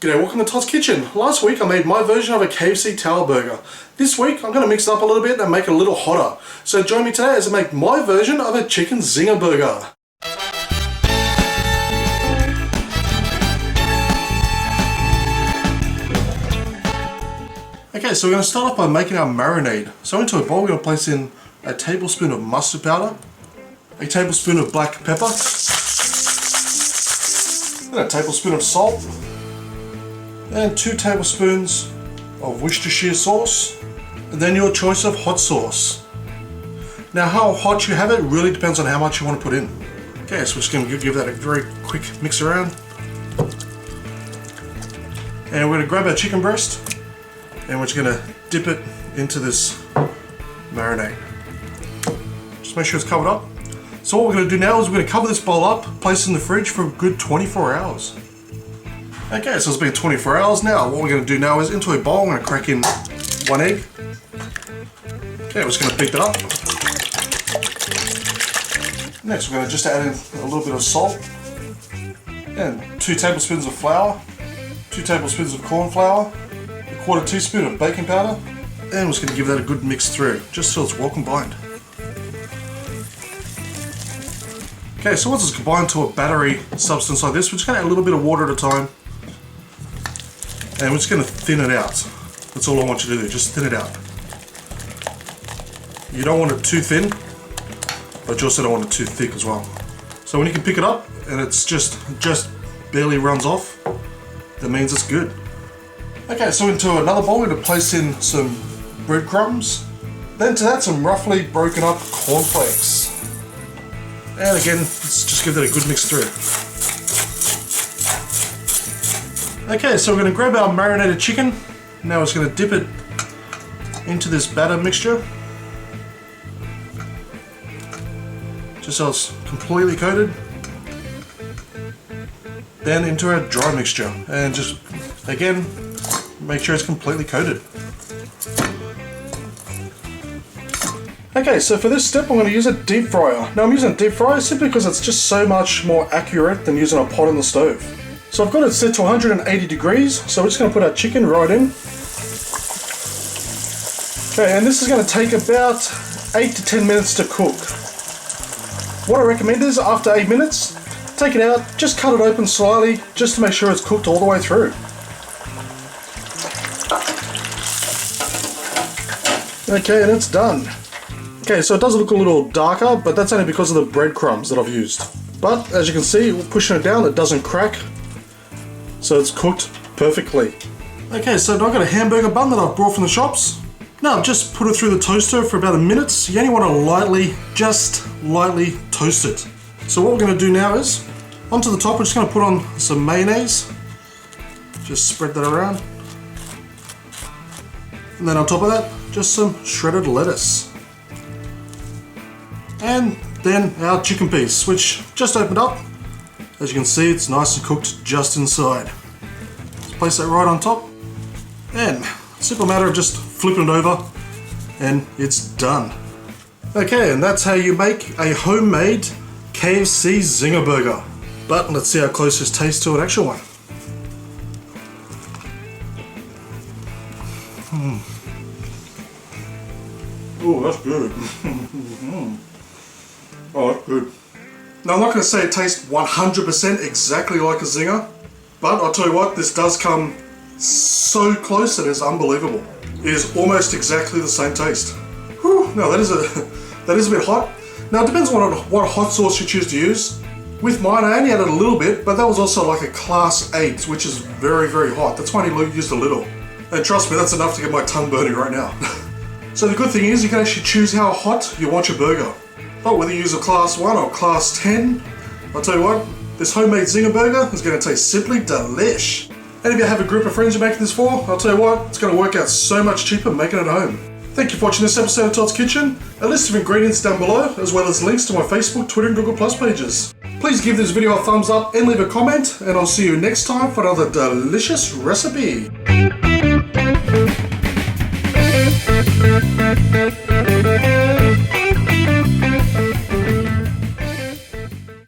G'day, welcome to Todd's Kitchen. Last week I made my version of a KFC tower burger. This week I'm going to mix it up a little bit and make it a little hotter. So join me today as I make my version of a chicken zinger burger. Okay, so we're going to start off by making our marinade. So into a bowl we're going to place in a tablespoon of mustard powder, a tablespoon of black pepper, then a tablespoon of salt, and 2 tablespoons of Worcestershire sauce, and then your choice of hot sauce. Now how hot you have it really depends on how much you want to put in. Okay, so we're just going to give that a very quick mix around. And we're going to grab our chicken breast and we're just going to dip it into this marinade. Just make sure it's covered up. So what we're going to do now is we're going to cover this bowl up, place it in the fridge for a good 24 hours. Okay, so it's been 24 hours now. What we're going to do now is into a bowl, I'm going to crack in 1 egg. Okay, we're just going to beat that up. Next we're going to just add in a little bit of salt and 2 tablespoons of flour, 2 tablespoons of corn flour, a 1/4 teaspoon of baking powder, and we're just going to give that a good mix through, just so it's well combined. Okay, so once it's combined to a battery substance like this, we're just going to add a little bit of water at a time. And we're just going to thin it out. That's all I want you to do, just thin it out. You don't want it too thin, but you also don't want it too thick as well. So when you can pick it up and it's just barely runs off, that means it's good. Okay, so into another bowl we're going to place in some breadcrumbs. Then to that some roughly broken up cornflakes. And again, let's just give that a good mix through. Okay, so we're going to grab our marinated chicken. Now we're just going to dip it into this batter mixture. Just so it's completely coated. Then into our dry mixture. And just, again, make sure it's completely coated. Okay, so for this step I'm going to use a deep fryer. Now I'm using a deep fryer simply because it's just so much more accurate than using a pot on the stove. So I've got it set to 180 degrees, so we're just going to put our chicken right in. Okay, and this is going to take about 8 to 10 minutes to cook. What I recommend is after 8 minutes, take it out, just cut it open slightly, just to make sure it's cooked all the way through. Okay, and it's done. Okay, so it does look a little darker, but that's only because of the breadcrumbs that I've used. But as you can see, pushing it down, it doesn't crack. So it's cooked perfectly. Okay, so now I've got a hamburger bun that I've brought from the shops. Now I've just put it through the toaster for about a minute. You only want to just lightly toast it. So what we're going to do now is, onto the top we're just going to put on some mayonnaise. Just spread that around. And then on top of that, just some shredded lettuce. And then our chicken piece, which just opened up. As you can see, it's nice and cooked just inside. Let's place that right on top. And simple matter of just flipping it over and it's done. Okay, and that's how you make a homemade KFC Zinger burger. But let's see how close this tastes to an actual one. Oh, that's good. Oh, that's good. Now I'm not going to say it tastes 100% exactly like a zinger, but I'll tell you what, this does come so close that it's unbelievable. It is almost exactly the same taste. Whew, now that is a bit hot. Now it depends on what hot sauce you choose to use. With mine I only added a little bit, but that was also like a class 8, which is very, very hot. That's why I only used a little. And trust me, that's enough to get my tongue burning right now. So the good thing is you can actually choose how hot you want your burger. But whether you use a class 1 or class 10, I'll tell you what, this homemade zinger burger is going to taste simply delish. And if you have a group of friends you're making this for, I'll tell you what, it's going to work out so much cheaper making it at home. Thank you for watching this episode of Todd's Kitchen. A list of ingredients down below, as well as links to my Facebook, Twitter and Google Plus pages. Please give this video a thumbs up and leave a comment, and I'll see you next time for another delicious recipe.